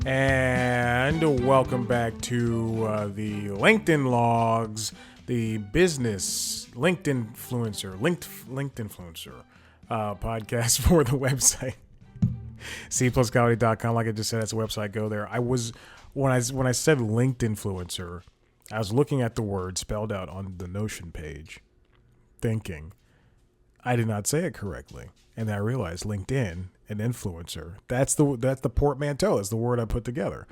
And welcome back to the LinkedIn Logs, the business LinkedIn influencer, podcast for the website cpluscomedy.com. Like I just said, that's a website. Go there. When I said LinkedIn influencer, I was looking at the word spelled out on the Notion page, thinking I did not say it correctly, and then I realized LinkedIn. An influencer. That's the portmanteau. Is the word I put together.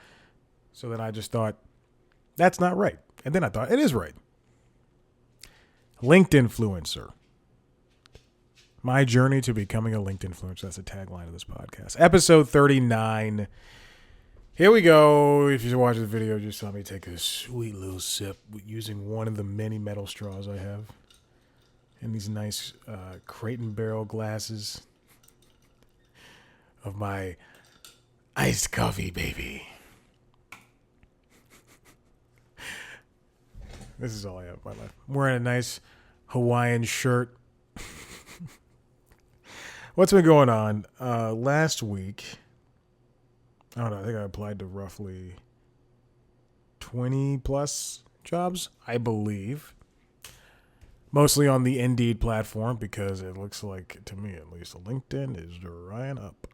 So then I just thought, that's not right. And then I thought, it is right. LinkedIn influencer. My journey to becoming a LinkedIn influencer. That's the tagline of this podcast. Episode 39. Here we go. If you're watching the video, just saw me take a sweet little sip using one of the many metal straws I have. And these nice Crate and Barrel glasses of my iced coffee, baby. This is all I have in my life. I'm wearing a nice Hawaiian shirt. What's been going on? Last week, I don't know, I think I applied to roughly 20 plus jobs, I believe. Mostly on the Indeed platform because it looks like, to me at least, LinkedIn is drying up.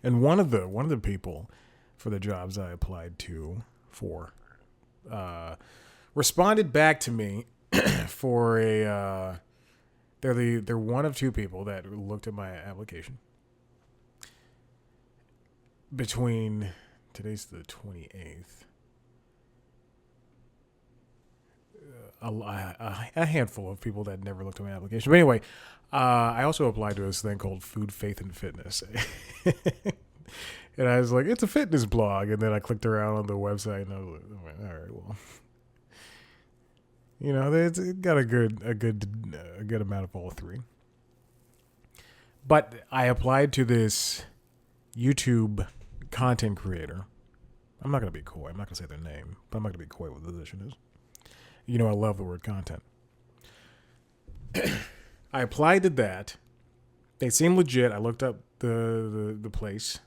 And one of the people for the jobs I applied to for responded back to me for a they're one of two people that looked at my application between today's the 28th. A handful of people that never looked at my application. But anyway, I also applied to this thing called Food, Faith, and Fitness. And I was like, it's a fitness blog. And then I clicked around on the website and I was like, all right, well, you know, it's got a good amount of all three. But I applied to this YouTube content creator. I'm not going to be coy. I'm not going to say their name, but I'm not going to be coy what the position is. You know, I love the word content. I applied to that. They seem legit. I looked up the place.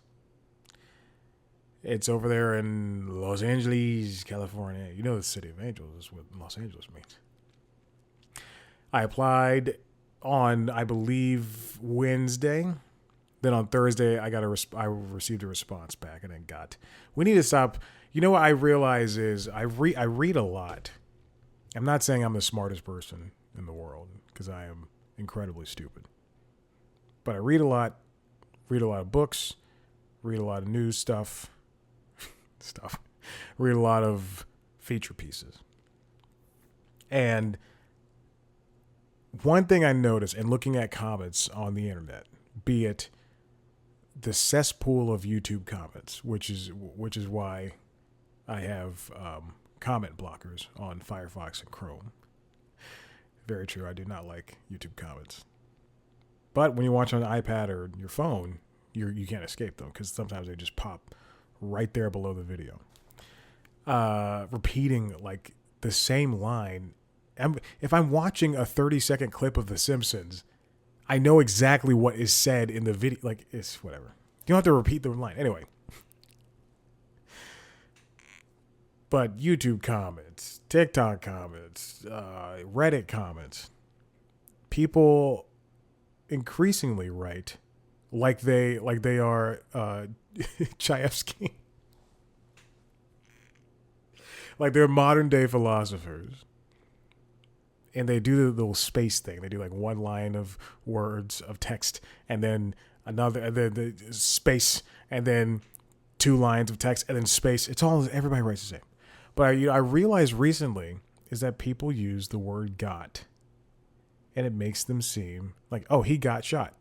It's over there in Los Angeles, California. You know the city of angels is what Los Angeles means. I applied on, I believe, Wednesday. Then on Thursday, I received a response back, and then we need to stop. You know what I realize is I read a lot. I'm not saying I'm the smartest person in the world because I am incredibly stupid. But I read a lot of books, read a lot of news stuff, read a lot of feature pieces. And one thing I noticed in looking at comments on the internet, be it the cesspool of YouTube comments, which is why I have comment blockers on Firefox and Chrome. Very true. I do not like YouTube comments. But when you watch on an iPad or your phone, you can't escape them because sometimes they just pop right there below the video. Repeating like the same line. If I'm watching a 30-second clip of The Simpsons, I know exactly what is said in the video. Like, it's whatever. You don't have to repeat the line. Anyway. But YouTube comments, TikTok comments, Reddit comments, people increasingly write like they are Chayefsky, like they're modern day philosophers, and they do the little space thing. They do like one line of words of text, and then another, the space, and then two lines of text, and then space. It's all everybody writes the same. But I realized recently is that people use the word got, and it makes them seem like, oh, he got shot.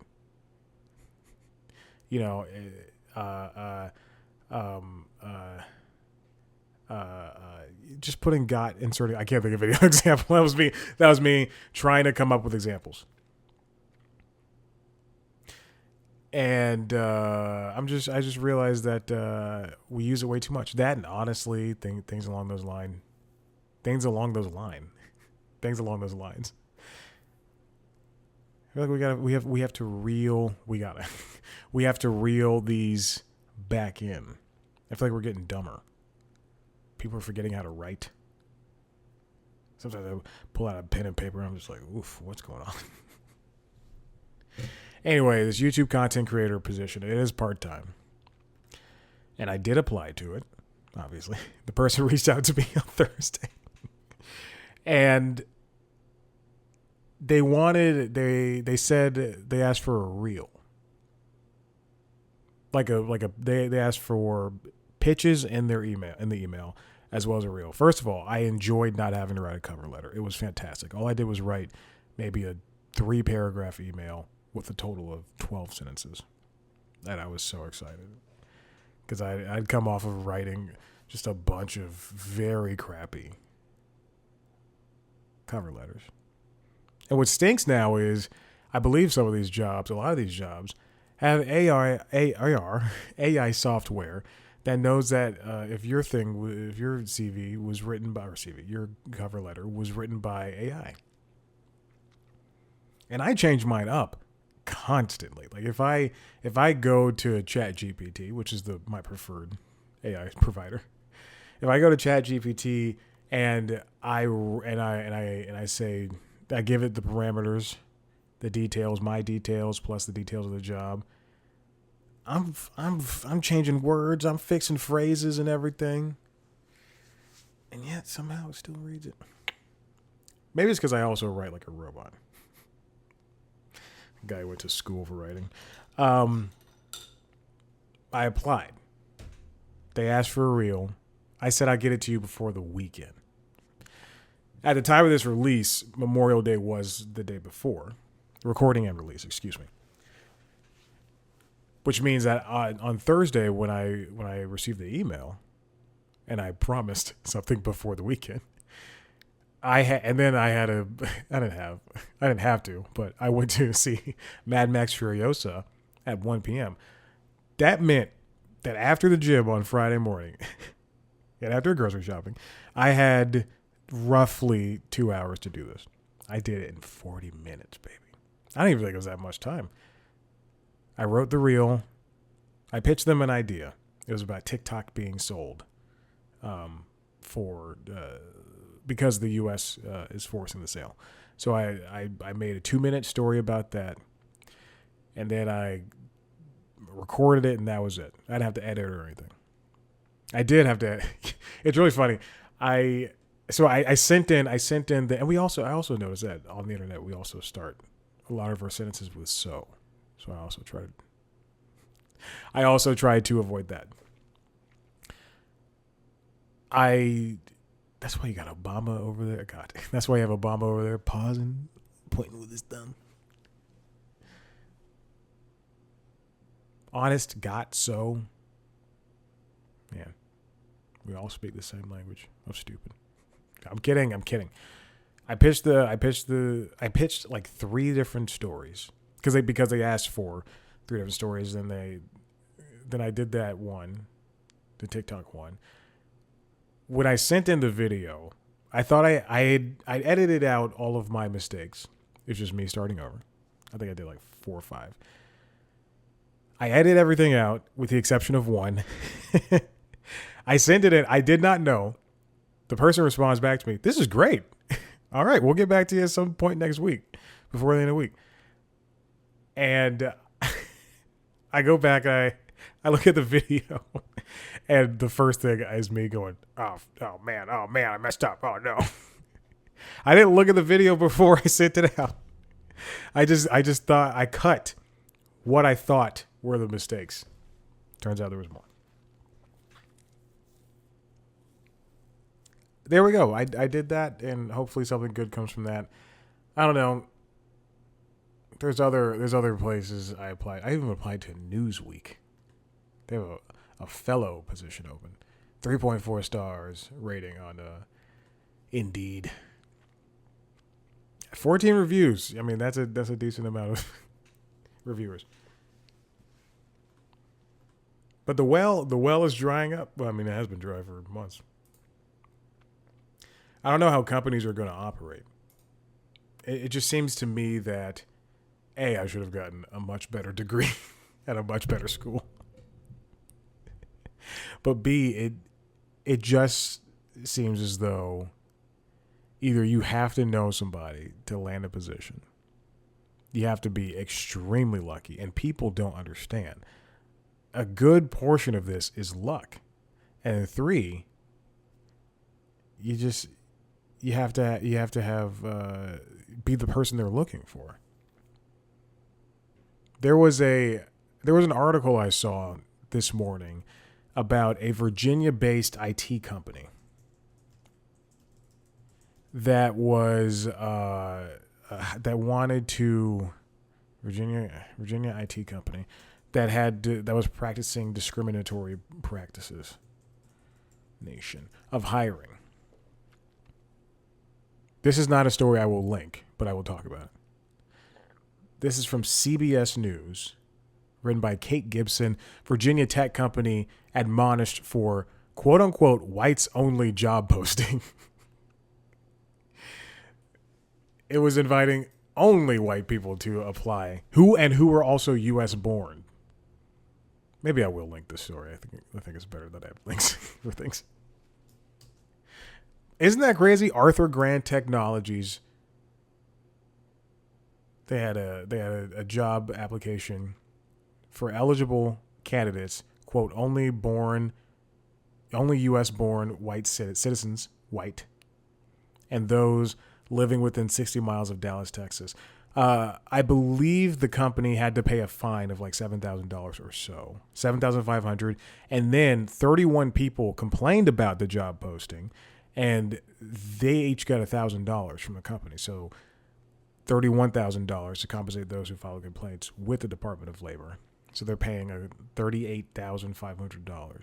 You know, just putting got, inserting, I can't think of any example. That was me trying to come up with examples. And I just realized that we use it way too much. That and honestly, things along those lines. I feel like we have to reel these back in. I feel like we're getting dumber. People are forgetting how to write. Sometimes I pull out a pen and paper and I'm just like, oof, what's going on? Anyway, this YouTube content creator position, it is part-time. And I did apply to it, obviously. The person reached out to me on Thursday. And they said they asked for a reel. They asked for pitches in the email as well as a reel. First of all, I enjoyed not having to write a cover letter. It was fantastic. All I did was write maybe a 3-paragraph email with a total of 12 sentences. And I was so excited because I'd come off of writing just a bunch of very crappy cover letters. And what stinks now is I believe a lot of these jobs have AI software that knows that if your CV was written by, your cover letter was written by AI. And I change mine up constantly. Like if I go to ChatGPT, which is my preferred AI provider, if I go to ChatGPT and I say, I give it the parameters, the details, my details plus the details of the job. I'm changing words, I'm fixing phrases and everything, and yet somehow it still reads it. Maybe it's because I also write like a robot. A guy who went to school for writing. I applied. They asked for a reel. I said I'd get it to you before the weekend. At the time of this release, Memorial Day was the day before. Recording and release, excuse me. Which means that on Thursday, when I received the email, and I promised something before the weekend, I didn't have to, but I went to see Mad Max Furiosa at 1 p.m. That meant that after the gym on Friday morning, and after grocery shopping, I had roughly 2 hours to do this. I did it in 40 minutes, baby. I don't even think it was that much time. I wrote the reel. I pitched them an idea. It was about TikTok being sold because the U.S. Is forcing the sale. So I made a 2-minute story about that, and then I recorded it, and that was it. I didn't have to edit or anything. I did have to. It's really funny. I sent in the, and I also noticed that on the internet we also start a lot of our sentences with so. So I also tried to avoid that. That's why you got Obama over there. God, that's why you have Obama over there pausing, pointing with his thumb. Honest, got, so. Man, we all speak the same language. I'm stupid. I'm kidding. I pitched like 3 different stories because they asked for 3 different stories, and then I did that one, the TikTok one. When I sent in the video, I thought I edited out all of my mistakes. It was just me starting over. I think I did like 4 or 5. I edited everything out with the exception of one. I sent it in. I did not know. The person responds back to me, "This is great. All right, we'll get back to you at some point next week, before the end of the week." And I go back, I look at the video, and the first thing is me going, oh man, I messed up. Oh no. I didn't look at the video before I sent it out. I just thought I cut what I thought were the mistakes. Turns out there was more. There we go. I did that, and hopefully something good comes from that. I don't know. There's other places I applied. I even applied to Newsweek. They have a fellow position open. 3.4 stars rating on Indeed. 14 reviews. I mean, that's a decent amount of reviewers. But the well is drying up. Well, I mean, it has been dry for months. I don't know how companies are going to operate. It just seems to me that, I should have gotten a much better degree at a much better school. But B, it just seems as though either you have to know somebody to land a position. You have to be extremely lucky, and people don't understand. A good portion of this is luck. And 3, you have to have be the person they're looking for. There was an article I saw this morning about a Virginia-based IT company that was that wanted to Virginia IT company that was practicing discriminatory practices of hiring. This is not a story I will link, but I will talk about it. This is from CBS News, written by Kate Gibson. Virginia tech company admonished for quote unquote whites only job posting. It was inviting only white people to apply, who are also U.S. born. Maybe I will link this story. I think it's better that I have links for things. Isn't that crazy? Arthur Grant Technologies. They had a job application for eligible candidates, quote, only U.S. born white citizens, white, and those living within 60 miles of Dallas, Texas. I believe the company had to pay a fine of like $7,000 or so, $7,500, and then 31 people complained about the job posting, and they each got $1,000 from the company. So $31,000 to compensate those who filed complaints with the Department of Labor. So they're paying $38,500.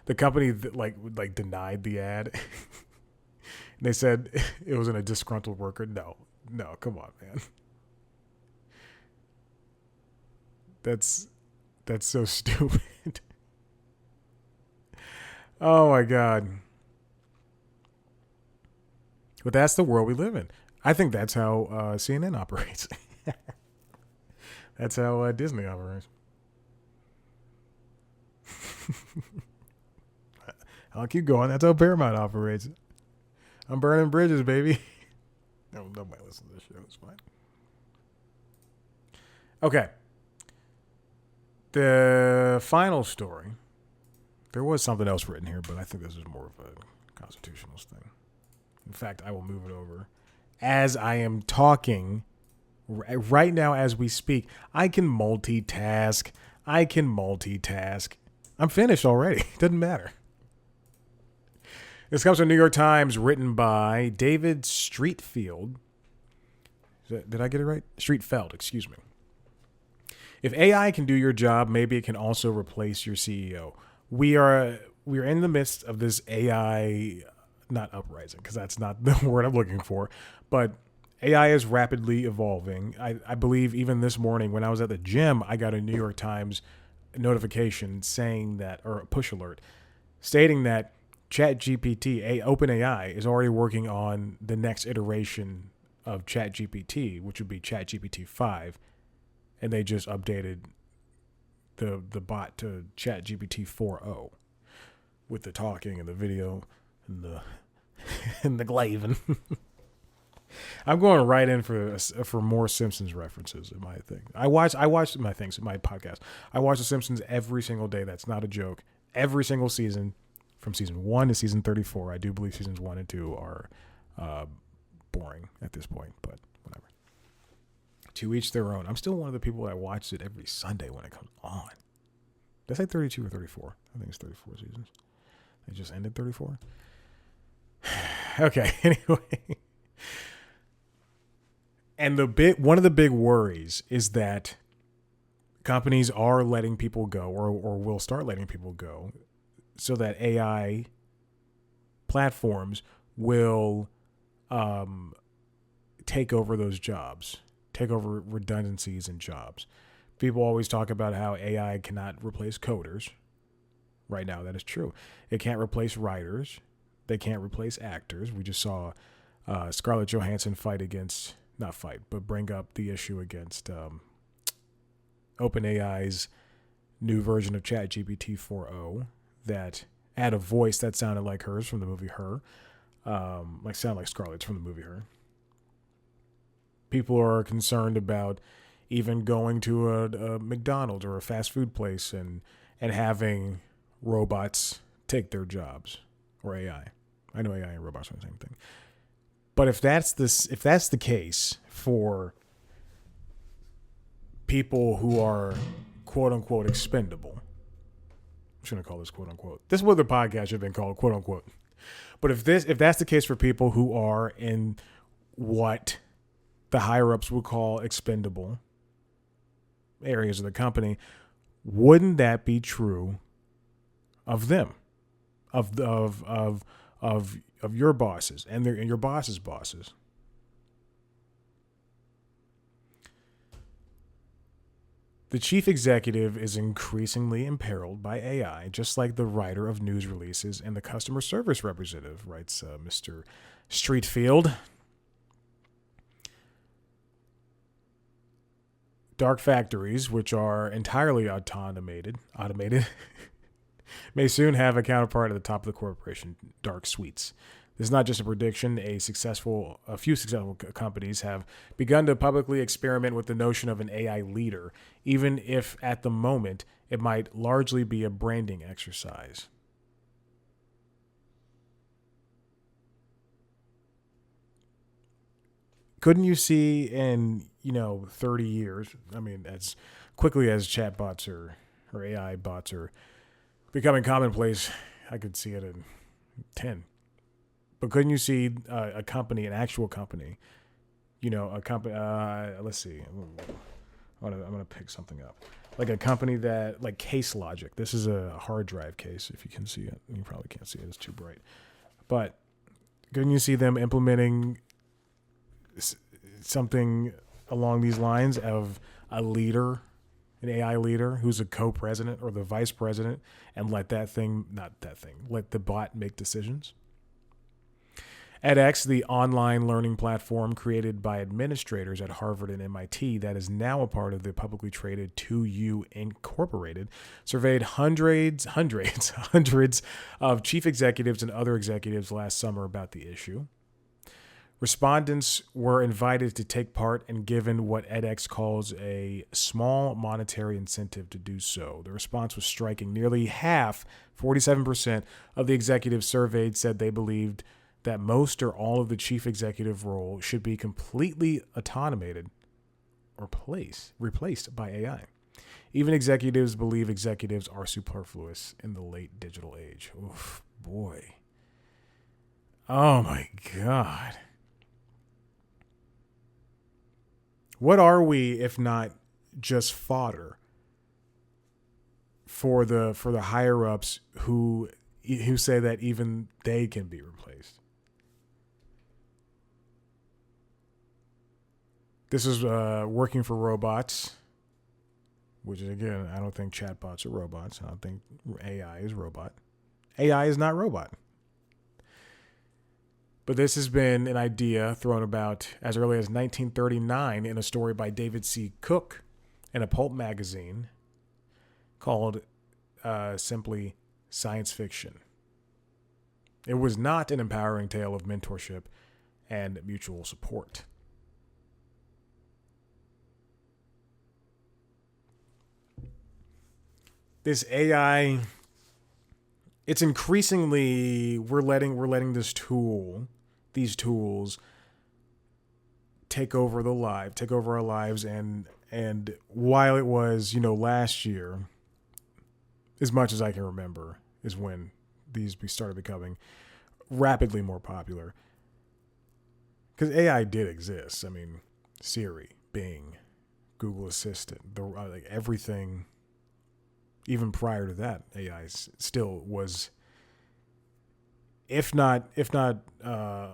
The company like denied the ad. They said it wasn't a disgruntled worker. No, come on, man. That's so stupid. Oh my God. But that's the world we live in. I think that's how CNN operates. That's how Disney operates. I'll keep going. That's how Paramount operates. I'm burning bridges, baby. No, nobody listens to this show. It's fine. Okay. The final story. There was something else written here, but I think this is more of a constitutional thing. In fact, I will move it over. As I am talking right now as we speak, I can multitask. I'm finished already. Doesn't matter. This comes from New York Times, written by David Streetfield. Did I get it right? Streetfeld, excuse me. If AI can do your job, maybe it can also replace your CEO. We are in the midst of this AI, not uprising, because that's not the word I'm looking for, but AI is rapidly evolving. I believe even this morning when I was at the gym, I got a New York Times notification saying that, or a push alert, stating that ChatGPT, OpenAI, is already working on the next iteration of ChatGPT, which would be ChatGPT 5, and they just updated the bot to ChatGPT 4.0 with the talking and the video and the and the glaving. I'm going right in for more Simpsons references in my thing. I watch my things in my podcast. I watch The Simpsons every single day. That's not a joke. Every single season. From season 1 to season 34, I do believe seasons 1 and 2 are boring at this point, but whatever. To each their own. I'm still one of the people that watches it every Sunday when it comes on. Did I say 32 or 34? I think it's 34 seasons. It just ended 34? Okay, anyway. And one of the big worries is that companies are letting people go or will start letting people go, so that AI platforms will take over those jobs, take over redundancies in jobs. People always talk about how AI cannot replace coders. Right now, that is true. It can't replace writers. They can't replace actors. We just saw Scarlett Johansson bring up the issue against OpenAI's new version of ChatGPT 4.0. that had a voice that sounded like hers from the movie Her, sound like Scarlett's from the movie Her. People are concerned about even going to a McDonald's or a fast food place and having robots take their jobs, or AI. I know AI and robots are the same thing. But if that's the case for people who are quote unquote expendable, I'm just gonna call this quote unquote. This is what the podcast should have been called, quote unquote. But if that's the case for people who are in what the higher ups would call expendable areas of the company, wouldn't that be true of them, of your bosses and your boss's bosses? The chief executive is increasingly imperiled by AI, just like the writer of news releases and the customer service representative, writes Mr. Streetfield. Dark factories, which are entirely automated, may soon have a counterpart at the top of the corporation, dark suites. This is not just a prediction. A few successful companies have begun to publicly experiment with the notion of an AI leader, even if at the moment it might largely be a branding exercise. Couldn't you see in 30 years? I mean, as quickly as chatbots or AI bots are becoming commonplace, I could see it in 10. But couldn't you see a company, an actual company, a company? Let's see. I'm gonna pick something up, like a company that, like Case Logic. This is a hard drive case. If you can see it, you probably can't see it. It's too bright. But couldn't you see them implementing something along these lines of a leader, an AI leader who's a co-president or the vice president, and let the bot make decisions? edX, the online learning platform created by administrators at Harvard and MIT that is now a part of the publicly traded 2U Incorporated, surveyed hundreds of chief executives and other executives last summer about the issue. Respondents were invited to take part and given what edX calls a small monetary incentive to do so. The response was striking. Nearly half, 47%, of the executives surveyed said they believed that most or all of the chief executive role should be completely automated or replaced by AI. Even executives believe executives are superfluous in the late digital age. Oof, boy. Oh my God. What are we if not just fodder for the higher ups who say that even they can be replaced? This is working for robots, which is, again, I don't think chatbots are robots. I don't think AI is robot. AI is not robot. But this has been an idea thrown about as early as 1939 in a story by David C. Cook in a pulp magazine called simply Science Fiction. It was not an empowering tale of mentorship and mutual support. This AI, it's increasingly, we're letting these tools take over our lives, and while it was, last year, as much as I can remember, is when these started becoming rapidly more popular. Because AI did exist. I mean, Siri, Bing, Google Assistant, everything. Even prior to that, AI still was, if not behind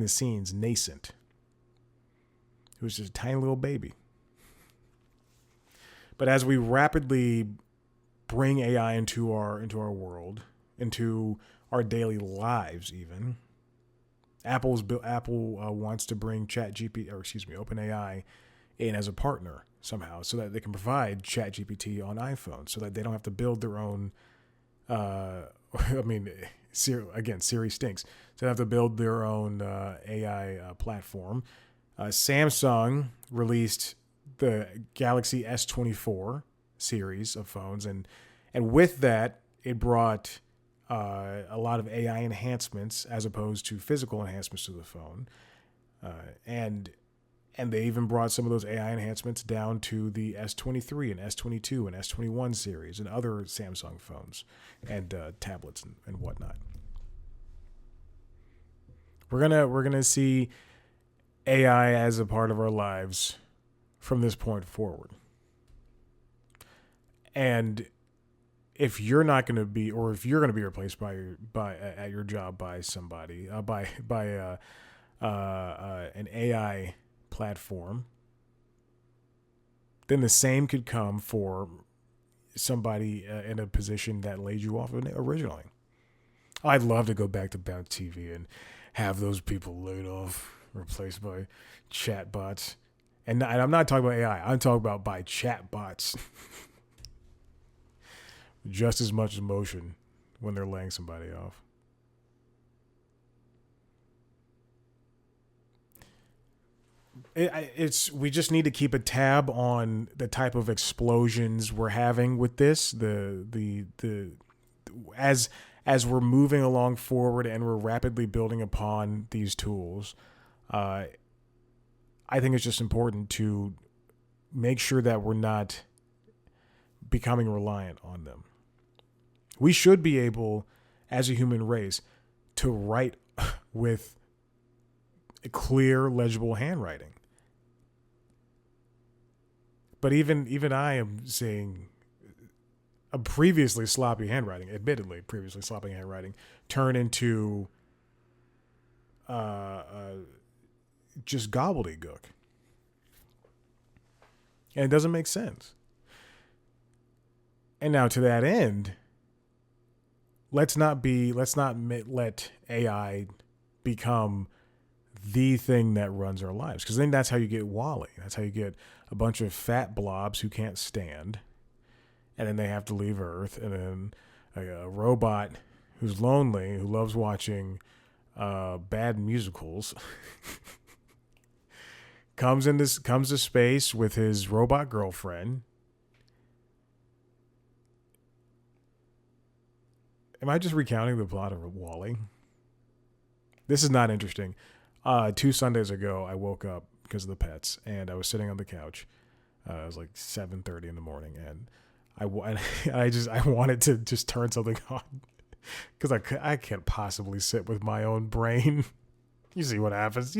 the scenes, nascent. It was just a tiny little baby. But as we rapidly bring AI into our world, into our daily lives, even Apple wants to bring OpenAI in as a partner somehow, so that they can provide ChatGPT on iPhone, so that they don't have to build their own. I mean, Siri stinks. So they have to build their own AI platform. Samsung released the Galaxy S24 series of phones, and with that, it brought a lot of AI enhancements as opposed to physical enhancements to the phone, and they even brought some of those AI enhancements down to the S23 and S22 and S21 series and other Samsung phones and tablets and whatnot. We're gonna see AI as a part of our lives from this point forward. And if you're not going to be, or if you're going to be replaced by at your job by somebody, by an AI platform, then the same could come for somebody in a position that laid you off originally. I'd love to go back to Bounce TV and have those people laid off, replaced by chatbots. And I'm not talking about AI. I'm talking about by chatbots. Just as much emotion when they're laying somebody off. We just need to keep a tab on the type of explosions we're having with this. As we're moving along forward and we're rapidly building upon these tools, I think it's just important to make sure that we're not becoming reliant on them. We should be able, as a human race, to write with a clear, legible handwriting. But even I am seeing a previously sloppy handwriting, admittedly previously sloppy handwriting, turn into just gobbledygook. And it doesn't make sense. And now to that end, let's not let AI become the thing that runs our lives, because then that's how you get Wall-E. That's how you get a bunch of fat blobs who can't stand, and then they have to leave Earth, and then a robot who's lonely, who loves watching bad musicals, comes to space with his robot girlfriend. Am I just recounting the plot of Wall-E? This is not interesting. 2 Sundays ago, I woke up because of the pets, and I was sitting on the couch. It was like 7:30 in the morning, and I wanted to just turn something on because I can't possibly sit with my own brain. You see what happens.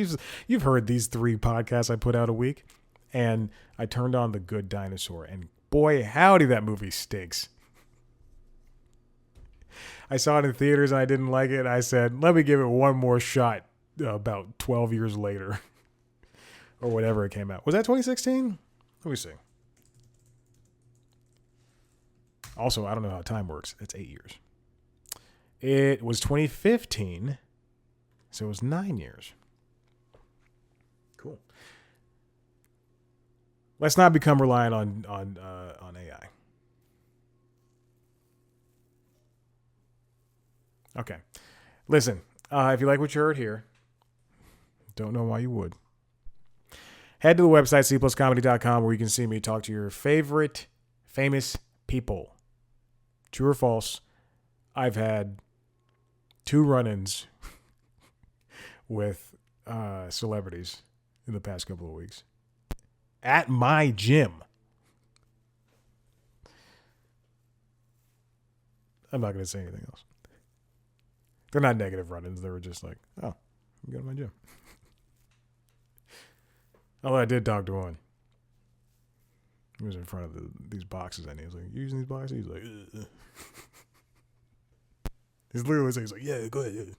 You've heard these 3 podcasts I put out a week, and I turned on The Good Dinosaur, and boy, howdy, that movie stinks. I saw it in theaters and I didn't like it. I said, let me give it one more shot about 12 years later or whatever it came out. Was that 2016? Let me see. Also, I don't know how time works. It's 8 years. It was 2015, so it was 9 years. Cool. Let's not become reliant on AI. Okay. Listen, if you like what you heard here, don't know why you would, head to the website, cpluscomedy.com, where you can see me talk to your favorite famous people. True or false, I've had 2 run-ins with celebrities in the past couple of weeks at my gym. I'm not going to say anything else. They're not negative run-ins. They were just like, oh, I'm going to my gym. Although I did talk to one. He was in front of these boxes, and he was like, you using these boxes? He's like, ugh. He's literally saying, he's like, yeah, go ahead. Yeah.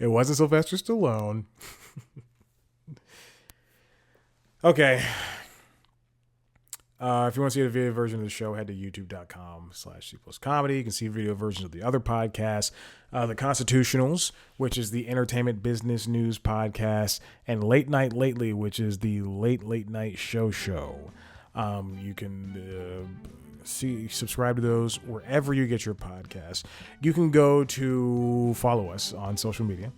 It wasn't Sylvester Stallone. Okay. If you want to see the video version of the show, head to youtube.com/C+comedy. You can see video versions of the other podcasts, The Constitutionals, which is the entertainment business news podcast, and Late Night Lately, which is the late night show. You can subscribe to those wherever you get your podcasts. You can go to follow us on social media.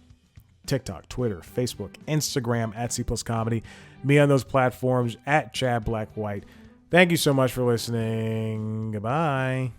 TikTok, Twitter, Facebook, Instagram @C+comedy. Me on those platforms @ChadBlackWhite. Thank you so much for listening. Goodbye.